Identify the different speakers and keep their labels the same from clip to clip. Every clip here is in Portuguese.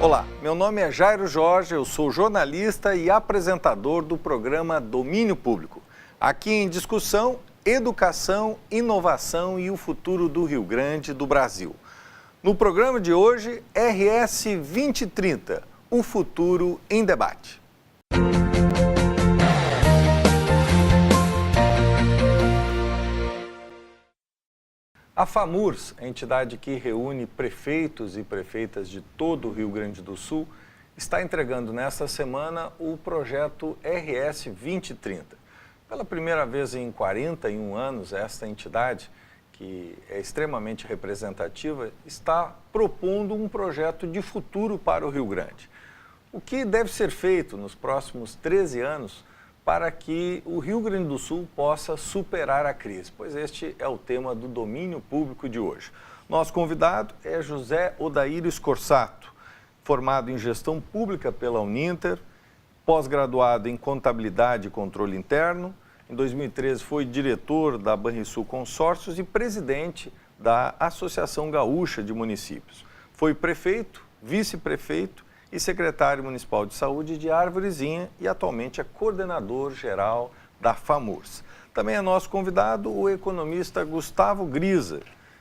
Speaker 1: Olá, meu nome é Jairo Jorge, eu sou jornalista e apresentador do programa Domínio Público. Aqui em discussão, educação, inovação e o futuro do Rio Grande do Brasil. No programa de hoje, RS 2030, o futuro em debate. A FAMURS, a entidade que reúne prefeitos e prefeitas de todo o Rio Grande do Sul, está entregando nesta semana o projeto RS 2030. Pela primeira vez em 41 anos, esta entidade, que é extremamente representativa, está propondo um projeto de futuro para o Rio Grande. O que deve ser feito nos próximos 13 anos para que o Rio Grande do Sul possa superar a crise? Pois este é o tema do Domínio Público de hoje. Nosso convidado é José Odaírio Scorsato, formado em Gestão Pública pela Uninter, pós-graduado em Contabilidade e Controle Interno. Em 2013 foi diretor da Banrisul Consórcios e presidente da Associação Gaúcha de Municípios. Foi prefeito, vice-prefeito e secretário municipal de saúde de Arvorezinha e atualmente é coordenador geral da FAMURS. Também é nosso convidado o economista Gustavo Grisa,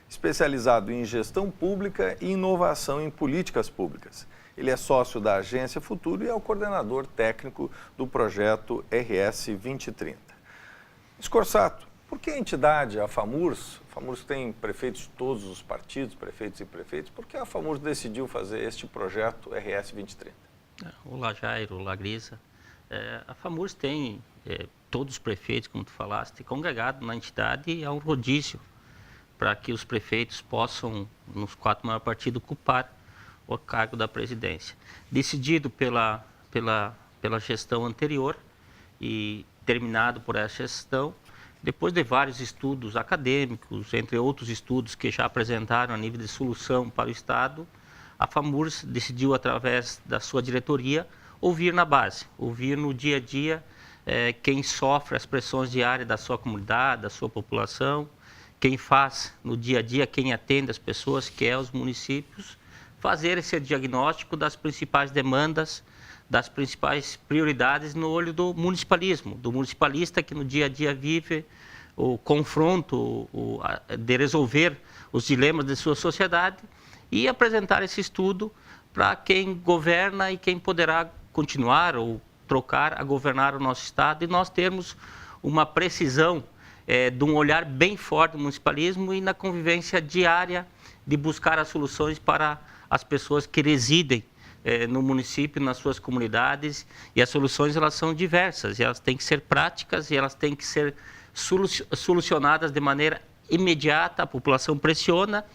Speaker 1: especializado em gestão pública e inovação em políticas públicas. Ele é sócio da Agência Futuro e é o coordenador técnico do projeto RS 2030. Scorsato, por que a entidade, a FAMURS tem prefeitos de todos os partidos, prefeitos e prefeitos, por que a FAMURS decidiu fazer este projeto RS 2030?
Speaker 2: Olá, Jairo, olá, Grisa. A FAMURS tem todos os prefeitos, como tu falaste, congregado na entidade há um rodízio para que os prefeitos possam, nos 4 maiores partidos, ocupar o cargo da presidência. Decidido pela gestão anterior e terminado por essa gestão, depois de vários estudos acadêmicos, entre outros estudos que já apresentaram a nível de solução para o Estado, a FAMURS decidiu, através da sua diretoria, ouvir na base, ouvir no dia a dia quem sofre as pressões diárias da sua comunidade, da sua população, quem faz no dia a dia, quem atende as pessoas, que é os municípios, fazer esse diagnóstico das principais demandas, das principais prioridades no olho do municipalismo, do municipalista que no dia a dia vive o confronto de resolver os dilemas de sua sociedade e apresentar esse estudo para quem governa e quem poderá continuar ou trocar a governar o nosso Estado e nós termos uma precisão de um olhar bem forte do municipalismo e na convivência diária de buscar as soluções para as pessoas que residem no município, nas suas comunidades, e as soluções elas são diversas, e elas têm que ser práticas e elas têm que ser solucionadas de maneira imediata, a população pressiona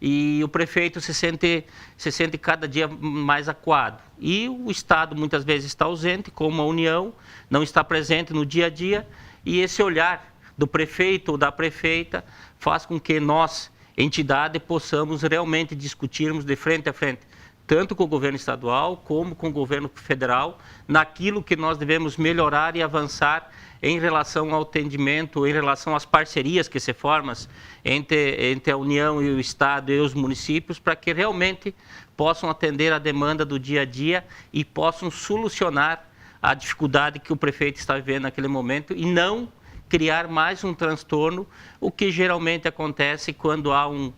Speaker 2: e o prefeito se sente cada dia mais acuado. E o Estado muitas vezes está ausente, como a União, não está presente no dia a dia, e esse olhar do prefeito ou da prefeita faz com que nós, entidade, possamos realmente discutirmos de frente a frente, tanto com o governo estadual como com o governo federal, naquilo que nós devemos melhorar e avançar em relação ao atendimento, em relação às parcerias que se formam entre a União e o Estado e os municípios, para que realmente possam atender a demanda do dia a dia e possam solucionar a dificuldade que o prefeito está vivendo naquele momento e não criar mais um transtorno, o que geralmente acontece quando há um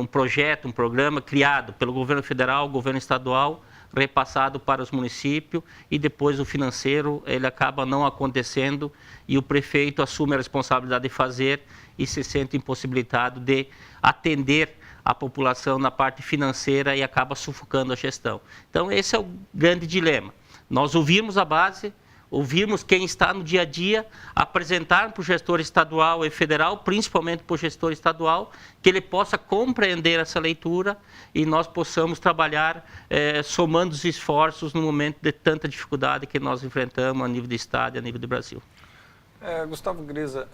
Speaker 2: projeto, um programa criado pelo governo federal, governo estadual, repassado para os municípios e depois o financeiro ele acaba não acontecendo e o prefeito assume a responsabilidade de fazer e se sente impossibilitado de atender a população na parte financeira e acaba sufocando a gestão. Então esse é o grande dilema. Nós ouvimos a base, ouvimos quem está no dia a dia, apresentar para o gestor estadual e federal, principalmente para o gestor estadual, que ele possa compreender essa leitura e nós possamos trabalhar somando os esforços no momento de tanta dificuldade que nós enfrentamos a nível de Estado e a nível do Brasil.
Speaker 1: Gustavo Grisa,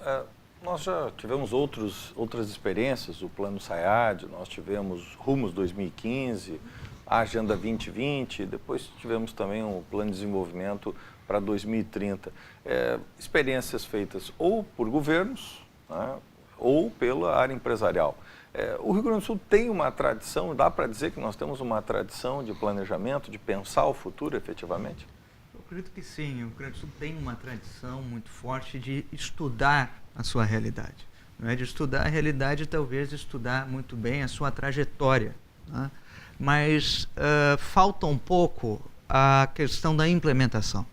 Speaker 1: nós já tivemos outras experiências, o Plano SAIAD, nós tivemos Rumos 2015, a Agenda 2020, depois tivemos também o Plano de Desenvolvimento para 2030. Experiências feitas ou por governos, né, ou pela área empresarial. O Rio Grande do Sul tem uma tradição, dá para dizer que nós temos uma tradição de planejamento, de pensar o futuro efetivamente?
Speaker 3: Eu acredito que sim. O Rio Grande do Sul tem uma tradição muito forte de estudar a sua realidade. Não é de estudar a realidade, talvez de estudar muito bem a sua trajetória, né? Mas falta um pouco a questão da implementação.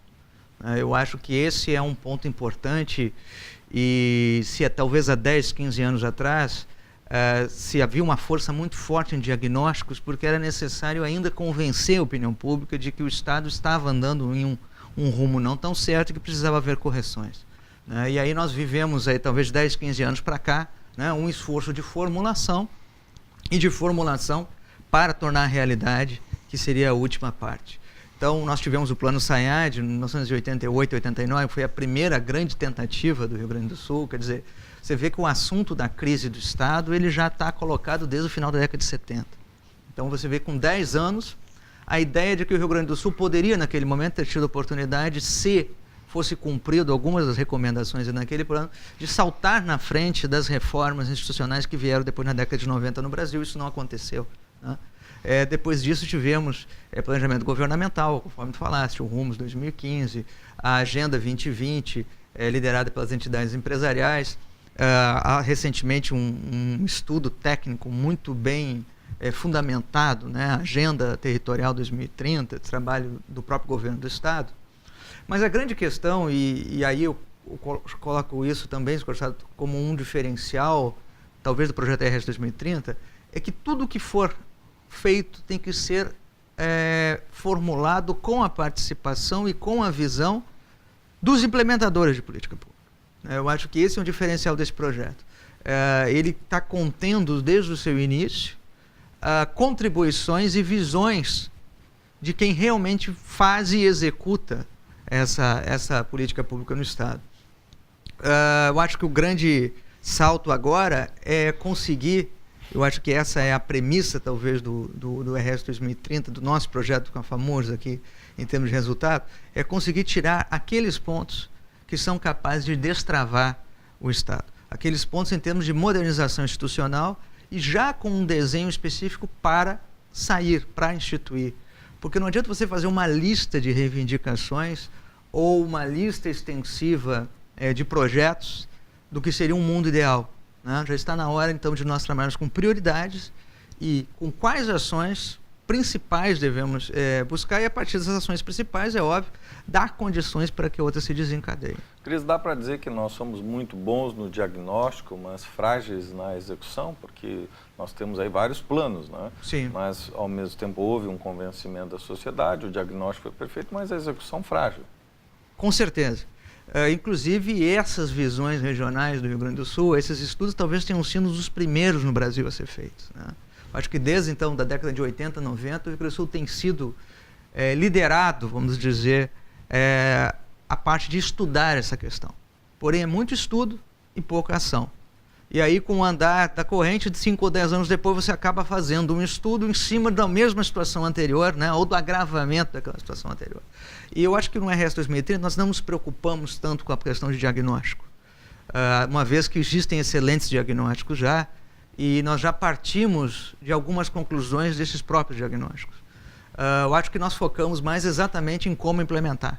Speaker 3: Eu acho que esse é um ponto importante e se talvez há 10, 15 anos atrás se havia uma força muito forte em diagnósticos porque era necessário ainda convencer a opinião pública de que o Estado estava andando em um rumo não tão certo e que precisava haver correções. E aí nós vivemos, aí, talvez 10, 15 anos para cá, né, um esforço de formulação para tornar a realidade, que seria a última parte. Então, nós tivemos o Plano Sayad, em 1988, 89, foi a primeira grande tentativa do Rio Grande do Sul. Quer dizer, você vê que o assunto da crise do Estado ele já está colocado desde o final da década de 70. Então, você vê com 10 anos, a ideia de que o Rio Grande do Sul poderia, naquele momento, ter tido a oportunidade, se fosse cumprido algumas das recomendações naquele plano, de saltar na frente das reformas institucionais que vieram depois na década de 90 no Brasil. Isso não aconteceu, né? Depois disso tivemos planejamento governamental, conforme tu falaste, o Rumos 2015, a Agenda 2020, liderada pelas entidades empresariais, há recentemente um estudo técnico muito bem fundamentado, né? A Agenda Territorial 2030, trabalho do próprio governo do Estado. Mas a grande questão, e aí eu coloco isso também como um diferencial, talvez do projeto RS 2030, é que tudo que for feito tem que ser formulado com a participação e com a visão dos implementadores de política pública. Eu acho que esse é um diferencial desse projeto. Ele está contendo, desde o seu início, contribuições e visões de quem realmente faz e executa essa política pública no Estado. Eu acho que o grande salto agora é conseguir, eu acho que essa é a premissa, talvez, do RS 2030, do nosso projeto com a FAMURS aqui, em termos de resultado, é conseguir tirar aqueles pontos que são capazes de destravar o Estado. Aqueles pontos em termos de modernização institucional e já com um desenho específico para sair, para instituir. Porque não adianta você fazer uma lista de reivindicações ou uma lista extensiva de projetos do que seria um mundo ideal, né? Já está na hora, então, de nós trabalharmos com prioridades e com quais ações principais devemos buscar, e a partir dessas ações principais, é óbvio, dar condições para que outras se desencadeiem.
Speaker 1: Cris, dá para dizer que nós somos muito bons no diagnóstico, mas frágeis na execução, porque nós temos aí vários planos, né?
Speaker 3: Sim.
Speaker 1: Mas, ao mesmo tempo, houve um convencimento da sociedade, o diagnóstico foi perfeito, mas a execução frágil.
Speaker 3: Com certeza. Inclusive, essas visões regionais do Rio Grande do Sul, esses estudos talvez tenham sido os primeiros no Brasil a ser feitos, né? Acho que desde, então, da década de 80, 90, o Rio Grande do Sul tem sido liderado, vamos dizer, a parte de estudar essa questão. Porém, é muito estudo e pouca ação. E aí, com o andar da corrente, de 5 ou 10 anos depois, você acaba fazendo um estudo em cima da mesma situação anterior, né, ou do agravamento daquela situação anterior. E eu acho que no RS 2030 nós não nos preocupamos tanto com a questão de diagnóstico, uma vez que existem excelentes diagnósticos já, e nós já partimos de algumas conclusões desses próprios diagnósticos. Eu acho que nós focamos mais exatamente em como implementar.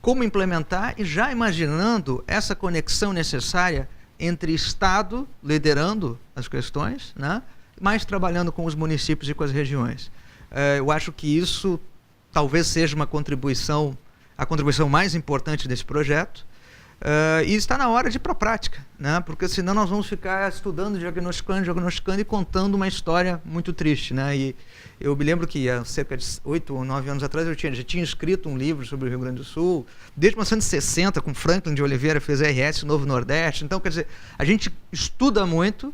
Speaker 3: Como implementar e já imaginando essa conexão necessária entre Estado, liderando as questões, né, mas trabalhando com os municípios e com as regiões. Eu acho que isso talvez seja a contribuição mais importante desse projeto. E está na hora de ir para a prática, né? Porque senão nós vamos ficar estudando, diagnosticando e contando uma história muito triste, né? E eu me lembro que há cerca de 8 ou 9 anos atrás já tinha escrito um livro sobre o Rio Grande do Sul, desde 1960, com Franklin de Oliveira, fez RS Novo Nordeste. Então, quer dizer, a gente estuda muito,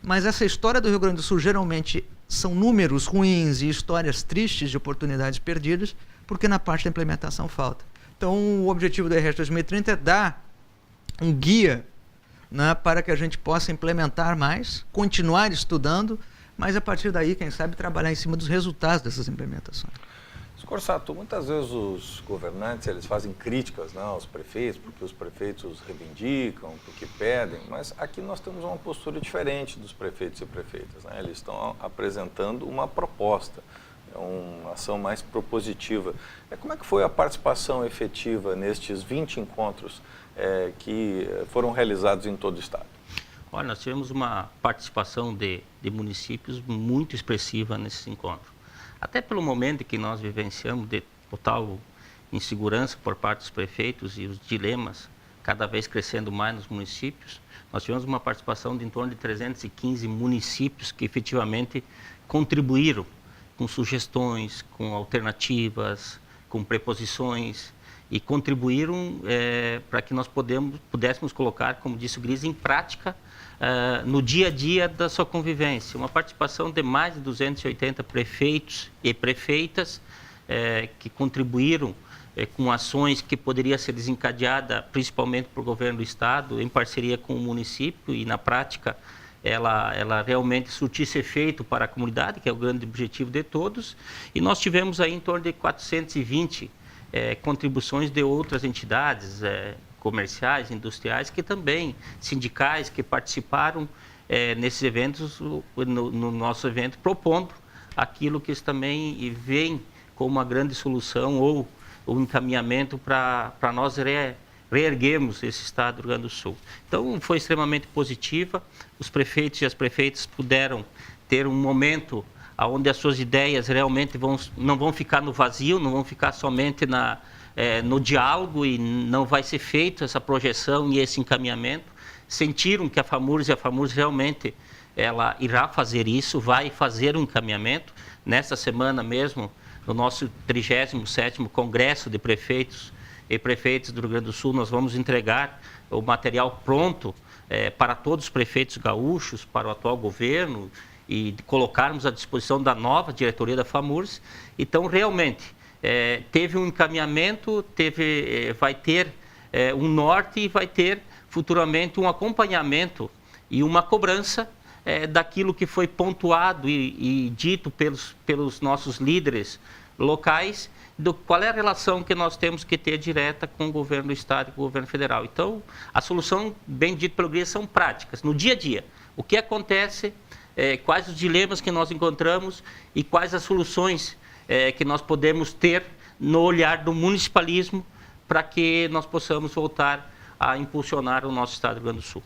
Speaker 3: mas essa história do Rio Grande do Sul geralmente são números ruins e histórias tristes de oportunidades perdidas, porque na parte da implementação falta. Então, o objetivo da RS 2030 é dar um guia, né, para que a gente possa implementar mais, continuar estudando, mas a partir daí, quem sabe, trabalhar em cima dos resultados dessas implementações.
Speaker 1: Scorsato, muitas vezes os governantes eles fazem críticas, né, aos prefeitos, porque os prefeitos reivindicam, porque pedem, mas aqui nós temos uma postura diferente dos prefeitos e prefeitas, né? Eles estão apresentando uma proposta, é uma ação mais propositiva. Como é que foi a participação efetiva nestes 20 encontros que foram realizados em todo o estado?
Speaker 2: Olha, nós tivemos uma participação de municípios muito expressiva nesse encontro. Até pelo momento que nós vivenciamos de total insegurança por parte dos prefeitos e os dilemas cada vez crescendo mais nos municípios, nós tivemos uma participação de em torno de 315 municípios que efetivamente contribuíram com sugestões, com alternativas, com preposições e contribuíram para que nós pudéssemos colocar, como disse o Gris, em prática no dia a dia da sua convivência. Uma participação de mais de 280 prefeitos e prefeitas que contribuíram com ações que poderia ser desencadeada principalmente por governo do estado, em parceria com o município, e na prática ela realmente surtisse efeito para a comunidade, que é o grande objetivo de todos. E nós tivemos aí em torno de 420 contribuições de outras entidades, comerciais, industriais, que também, sindicais, que participaram nesses eventos, no nosso evento, propondo aquilo que eles também veem como uma grande solução ou o encaminhamento para nós reerguermos esse estado do Rio Grande do Sul. Então, foi extremamente positiva. Os prefeitos e as prefeitas puderam ter um momento onde as suas ideias realmente não vão ficar no vazio, não vão ficar somente no diálogo, e não vai ser feita essa projeção e esse encaminhamento. Sentiram que a FAMURS realmente ela irá fazer isso, vai fazer um encaminhamento. Nesta semana mesmo, no nosso 37º Congresso de Prefeitos e Prefeitas do Rio Grande do Sul, nós vamos entregar o material pronto para todos os prefeitos gaúchos, para o atual governo, e colocarmos à disposição da nova diretoria da FAMURS. Então, realmente, teve um encaminhamento, vai ter um norte e vai ter futuramente um acompanhamento e uma cobrança daquilo que foi pontuado e dito pelos nossos líderes locais, qual é a relação que nós temos que ter direta com o governo do estado e com o governo federal. Então, a solução, bem dito pelo Gris, são práticas, no dia a dia. O que acontece, quais os dilemas que nós encontramos e quais as soluções que nós podemos ter no olhar do municipalismo para que nós possamos voltar a impulsionar o nosso estado do Rio Grande do Sul.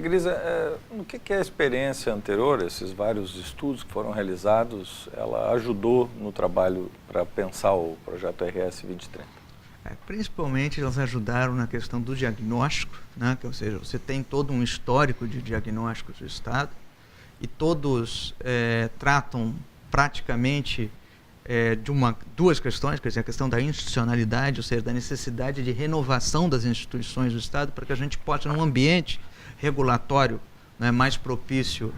Speaker 1: Grisa, no que a experiência anterior, esses vários estudos que foram realizados, ela ajudou no trabalho para pensar o projeto RS 2030?
Speaker 3: Principalmente elas ajudaram na questão do diagnóstico, né? Ou seja, você tem todo um histórico de diagnósticos do estado e todos tratam praticamente de duas questões, quer dizer, a questão da institucionalidade, ou seja, da necessidade de renovação das instituições do estado para que a gente possa, num ambiente regulatório, né, mais propício,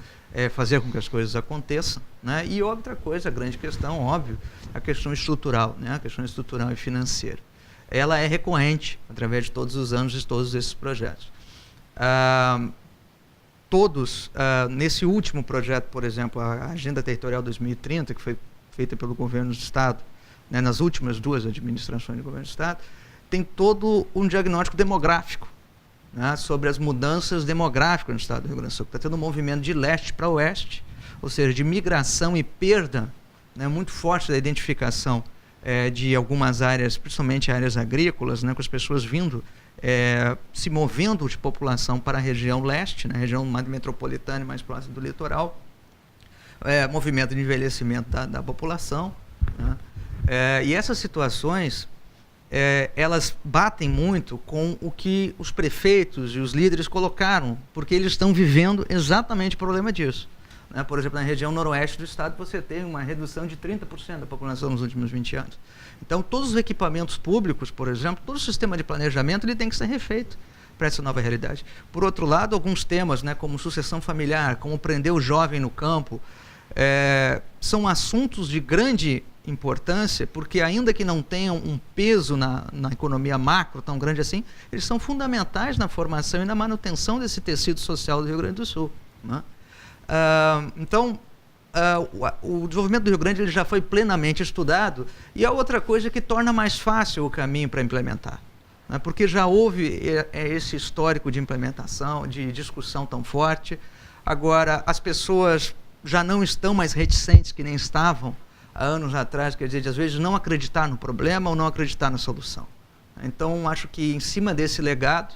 Speaker 3: fazer com que as coisas aconteçam, né? E outra coisa, a grande questão, óbvio, a questão estrutural, né? A questão estrutural e financeira. Ela é recorrente através de todos os anos de todos esses projetos. Nesse último projeto, por exemplo, a Agenda Territorial 2030, que foi feita pelo governo do estado, né, nas últimas duas administrações do governo do estado, tem todo um diagnóstico demográfico, né, sobre as mudanças demográficas no estado do Rio Grande do Sul. Está tendo um movimento de leste para oeste, ou seja, de migração e perda, né, muito forte da identificação de algumas áreas, principalmente áreas agrícolas, né, com as pessoas vindo, se movendo de população para a região leste, né, região mais metropolitana e mais próxima do litoral, movimento de envelhecimento da população, né, e essas situações elas batem muito com o que os prefeitos e os líderes colocaram, porque eles estão vivendo exatamente o problema disso. Né? Por exemplo, na região noroeste do estado, você tem uma redução de 30% da população nos últimos 20 anos. Então, todos os equipamentos públicos, por exemplo, todo o sistema de planejamento, ele tem que ser refeito para essa nova realidade. Por outro lado, alguns temas, né, como sucessão familiar, como prender o jovem no campo, são assuntos de grande importância, porque ainda que não tenham um peso na economia macro tão grande assim, eles são fundamentais na formação e na manutenção desse tecido social do Rio Grande do Sul, né? Então, o desenvolvimento do Rio Grande ele já foi plenamente estudado, e a outra coisa que torna mais fácil o caminho para implementar, né? Porque já houve esse histórico de implementação, de discussão tão forte. Agora, as pessoas já não estão mais reticentes que nem estavam há anos atrás, quer dizer, de às vezes não acreditar no problema ou não acreditar na solução. Então, acho que em cima desse legado,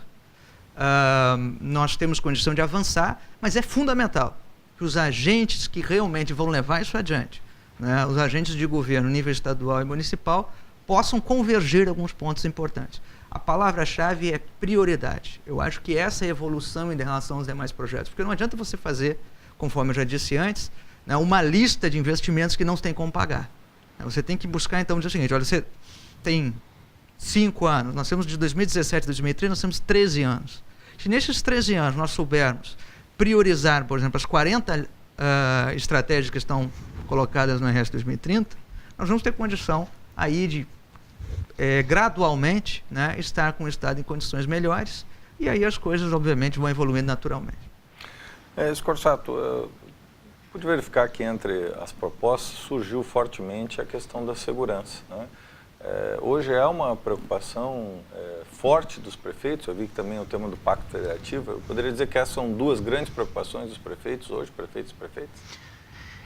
Speaker 3: nós temos condição de avançar, mas é fundamental que os agentes que realmente vão levar isso adiante, né, os agentes de governo, nível estadual e municipal, possam converger alguns pontos importantes. A palavra-chave é prioridade. Eu acho que essa é a evolução em relação aos demais projetos, porque não adianta você fazer, conforme eu já disse antes, né, uma lista de investimentos que não tem como pagar. Você tem que buscar, então, dizer o seguinte: olha, você tem 5 anos, nós temos de 2017 a 2013, nós temos 13 anos. Se nesses 13 anos nós soubermos priorizar, por exemplo, as 40 estratégias que estão colocadas no RS 2030, nós vamos ter condição aí de gradualmente, né, estar com o Estado em condições melhores, e aí as coisas, obviamente, vão evoluindo naturalmente.
Speaker 1: Scorsato, pude verificar que entre as propostas surgiu fortemente a questão da segurança, né? Hoje é uma preocupação forte dos prefeitos. Eu vi que também o tema do Pacto Federativo. Eu poderia dizer que essas são duas grandes preocupações dos prefeitos hoje, prefeitos e prefeitas?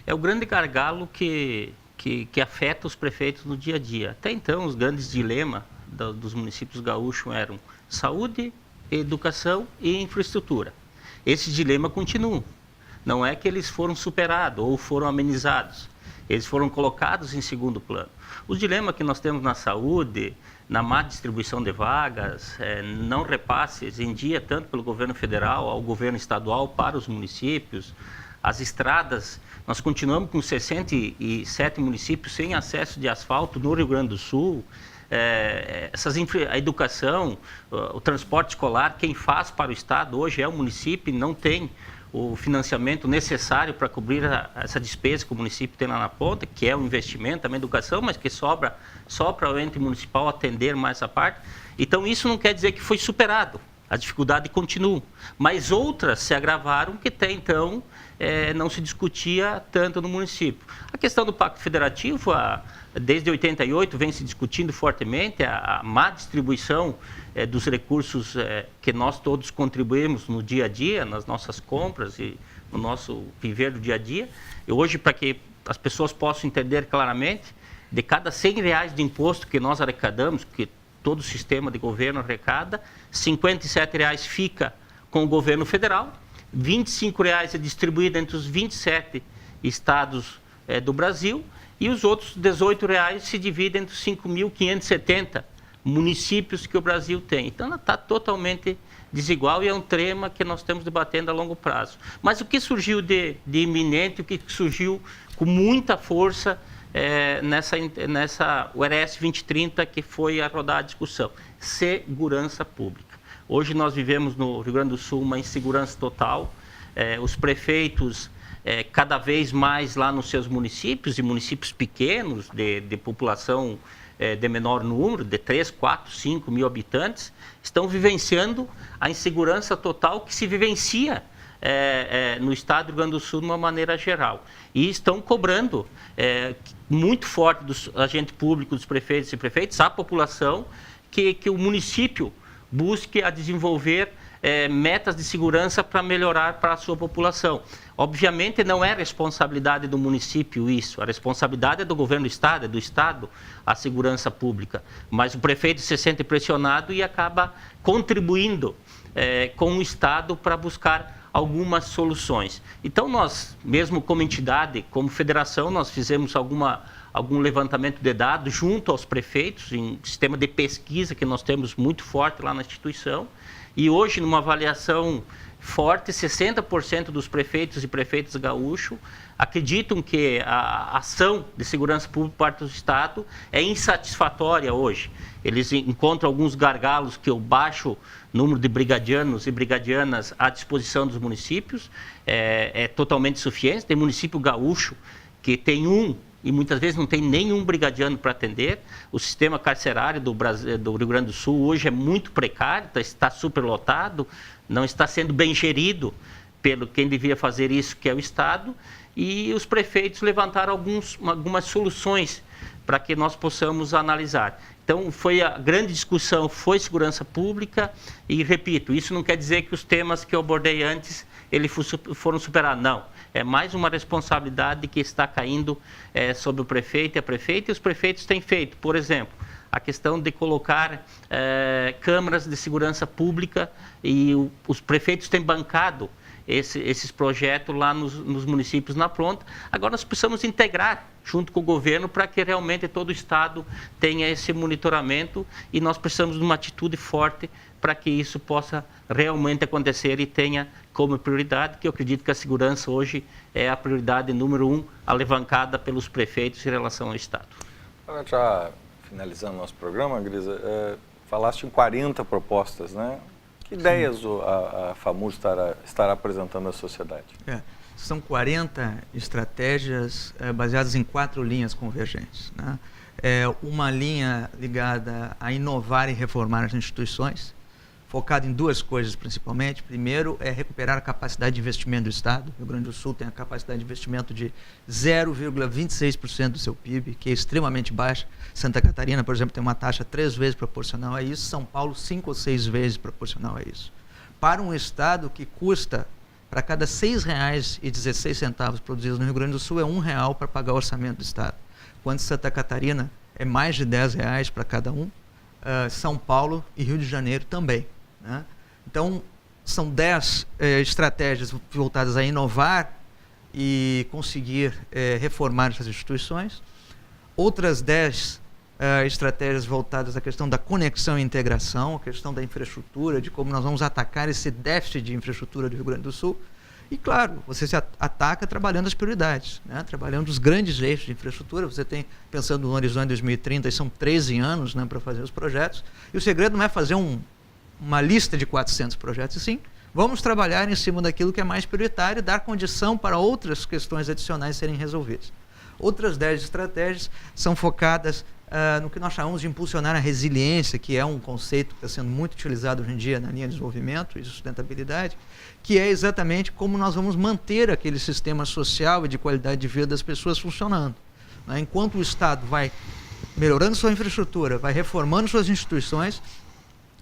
Speaker 2: É o grande gargalo que afeta os prefeitos no dia a dia. Até então, os grandes dilemas dos municípios gaúchos eram saúde, educação e infraestrutura. Esses dilemas continuam. Não é que eles foram superados ou foram amenizados. Eles foram colocados em segundo plano. Os dilemas que nós temos na saúde, na má distribuição de vagas, não repasses em dia, tanto pelo governo federal ao governo estadual para os municípios, as estradas, nós continuamos com 67 municípios sem acesso de asfalto no Rio Grande do Sul. A educação, o transporte escolar, quem faz para o Estado hoje é o município, não tem o financiamento necessário para cobrir essa despesa que o município tem lá na ponta, que é o investimento, também educação, mas que sobra só para o ente municipal atender mais essa parte. Então, isso não quer dizer que foi superado. A dificuldade continua. Mas outras se agravaram que até então não se discutia tanto no município. A questão do Pacto Federativo, desde 88, vem se discutindo fortemente a má distribuição dos recursos que nós todos contribuímos no dia a dia, nas nossas compras e no nosso viver do dia a dia. E hoje, para que as pessoas possam entender claramente, de cada R$100 de imposto que nós arrecadamos, que todo o sistema de governo arrecada, R$57 fica com o governo federal, R$25 é distribuído entre os 27 estados do Brasil, e os outros R$18 se dividem entre os 5.570 municípios que o Brasil tem. Então, ela está totalmente desigual e é um tema que nós estamos debatendo a longo prazo. Mas o que surgiu de iminente, o que surgiu com muita força o RS 2030, que foi a rodar a discussão? Segurança pública. Hoje nós vivemos no Rio Grande do Sul uma insegurança total. Os prefeitos, cada vez mais lá nos seus municípios, e municípios pequenos, de população de menor número, de 3, 4, 5 mil habitantes, estão vivenciando a insegurança total que se vivencia no estado do Rio Grande do Sul de uma maneira geral. E estão cobrando muito forte dos agentes públicos, dos prefeitos e prefeitas, a população, que o município busque a desenvolver metas de segurança para melhorar para a sua população. Obviamente não é responsabilidade do município isso, a responsabilidade é do governo do Estado, é do Estado a segurança pública, mas o prefeito se sente pressionado e acaba contribuindo com o Estado para buscar algumas soluções. Então nós, mesmo como entidade, como federação, nós fizemos algum levantamento de dados junto aos prefeitos, em sistema de pesquisa que nós temos muito forte lá na instituição, e hoje, numa avaliação forte, 60% dos prefeitos e prefeitas gaúchos acreditam que a ação de segurança pública por parte do Estado é insatisfatória hoje. Eles encontram alguns gargalos, que o baixo número de brigadianos e brigadianas à disposição dos municípios é totalmente insuficiente. Tem município gaúcho que tem e muitas vezes não tem nenhum brigadiano para atender. O sistema carcerário do Rio Grande do Sul hoje é muito precário, está superlotado, não está sendo bem gerido pelo quem devia fazer isso, que é o Estado. e os prefeitos levantaram algumas soluções para que nós possamos analisar. Então, a grande discussão foi segurança pública e, repito, isso não quer dizer que os temas que eu abordei antes foram superados, não. É mais uma responsabilidade que está caindo sobre o prefeito e a prefeita, e os prefeitos têm feito, por exemplo, a questão de colocar câmaras de segurança pública, e os prefeitos têm bancado esses projetos lá nos municípios na pronta. Agora nós precisamos integrar junto com o governo para que realmente todo o Estado tenha esse monitoramento, e nós precisamos de uma atitude forte para que isso possa realmente acontecer e tenha como prioridade, que eu acredito que a segurança hoje é a prioridade número 1 alavancada pelos prefeitos em relação ao Estado.
Speaker 1: Agora, já finalizando nosso programa, Grisa, falaste em 40 propostas, né? Que ideias a FAMURS estará apresentando à sociedade?
Speaker 3: São 40 estratégias baseadas em 4 linhas convergentes, né? Uma linha ligada a inovar e reformar as instituições, focada em 2 coisas principalmente. Primeiro é recuperar a capacidade de investimento do Estado. O Rio Grande do Sul tem a capacidade de investimento de 0,26% do seu PIB, que é extremamente baixa. Santa Catarina, por exemplo, tem uma taxa 3 vezes proporcional a isso. São Paulo, 5 ou 6 vezes proporcional a isso. Para um Estado que custa, para cada R$ 6,16 produzidos no Rio Grande do Sul, é R$1 para pagar o orçamento do Estado. Quando Santa Catarina é mais de R$10 para cada um, São Paulo e Rio de Janeiro também, né? Então, são 10 estratégias voltadas a inovar e conseguir reformar essas instituições. Outras 10 estratégias voltadas à questão da conexão e integração, a questão da infraestrutura, de como nós vamos atacar esse déficit de infraestrutura do Rio Grande do Sul. E, claro, você se ataca trabalhando as prioridades, né? Trabalhando os grandes eixos de infraestrutura. Você tem, pensando no horizonte 2030, e são 13 anos, né, para fazer os projetos. E o segredo não é fazer uma lista de 400 projetos, e sim, vamos trabalhar em cima daquilo que é mais prioritário e dar condição para outras questões adicionais serem resolvidas. Outras 10 estratégias são focadas no que nós chamamos de impulsionar a resiliência, que é um conceito que está sendo muito utilizado hoje em dia na linha de desenvolvimento e sustentabilidade, que é exatamente como nós vamos manter aquele sistema social e de qualidade de vida das pessoas funcionando, né? Enquanto o Estado vai melhorando sua infraestrutura, vai reformando suas instituições,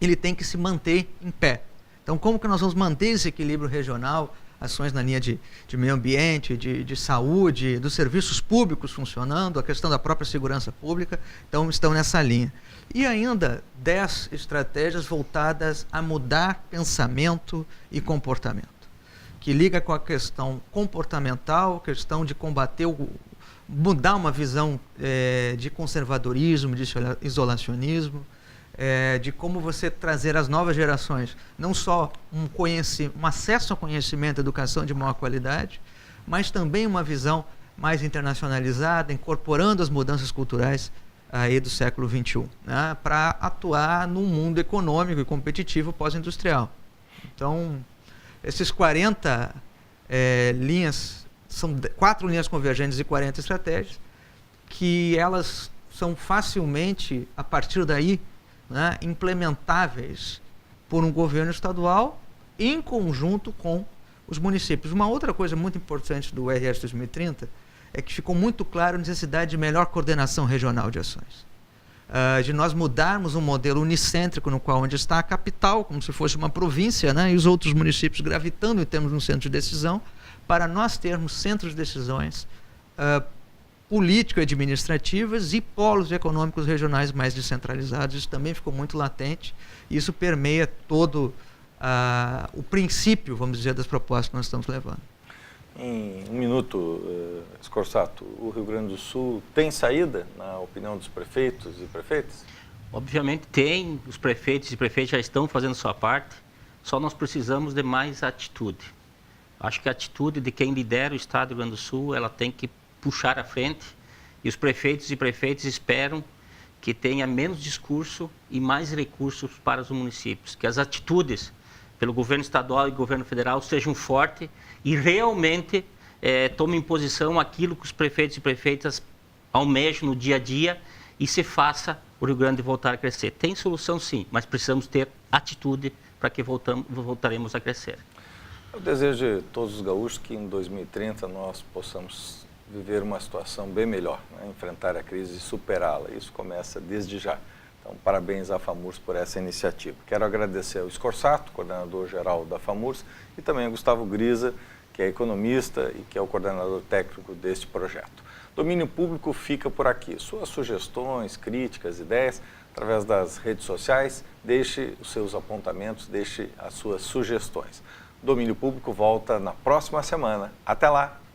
Speaker 3: ele tem que se manter em pé. Então, como que nós vamos manter esse equilíbrio regional, ações na linha de meio ambiente, de saúde, dos serviços públicos funcionando, a questão da própria segurança pública, então estão nessa linha. E ainda 10 estratégias voltadas a mudar pensamento e comportamento, que liga com a questão comportamental, a questão de combater, mudar uma visão de conservadorismo, de isolacionismo, de como você trazer às novas gerações não só um acesso ao conhecimento, educação de maior qualidade, mas também uma visão mais internacionalizada, incorporando as mudanças culturais aí do século XXI, né, para atuar num mundo econômico e competitivo pós-industrial. Então, esses 40 linhas, são 4 linhas convergentes e 40 estratégias, que elas são facilmente, a partir daí, né, implementáveis por um governo estadual em conjunto com os municípios. Uma outra coisa muito importante do RS 2030 é que ficou muito claro a necessidade de melhor coordenação regional de ações. De nós mudarmos um modelo unicêntrico no qual onde está a capital, como se fosse uma província, né, e os outros municípios gravitando em termos de um centro de decisão, para nós termos centros de decisões político-administrativas e polos econômicos regionais mais descentralizados. Isso também ficou muito latente. Isso permeia todo o princípio, vamos dizer, das propostas que nós estamos levando.
Speaker 1: Em um minuto, Scorsato, o Rio Grande do Sul tem saída, na opinião dos prefeitos e prefeitas?
Speaker 2: Obviamente tem, os prefeitos e prefeitas já estão fazendo sua parte, só nós precisamos de mais atitude. Acho que a atitude de quem lidera o Estado do Rio Grande do Sul, ela tem que puxar à frente, e os prefeitos e prefeitas esperam que tenha menos discurso e mais recursos para os municípios, que as atitudes pelo governo estadual e governo federal sejam fortes e realmente tomem posição aquilo que os prefeitos e prefeitas almejam no dia a dia e se faça o Rio Grande voltar a crescer. Tem solução sim, mas precisamos ter atitude para que voltaremos a crescer.
Speaker 1: Eu desejo de todos os gaúchos que em 2030 nós possamos viver uma situação bem melhor, né? Enfrentar a crise e superá-la. Isso começa desde já. Então, parabéns à FAMURS por essa iniciativa. Quero agradecer ao Scorsato, coordenador-geral da FAMURS, e também ao Gustavo Grisa, que é economista e que é o coordenador técnico deste projeto. Domínio Público fica por aqui. Suas sugestões, críticas, ideias, através das redes sociais, deixe os seus apontamentos, deixe as suas sugestões. Domínio Público volta na próxima semana. Até lá!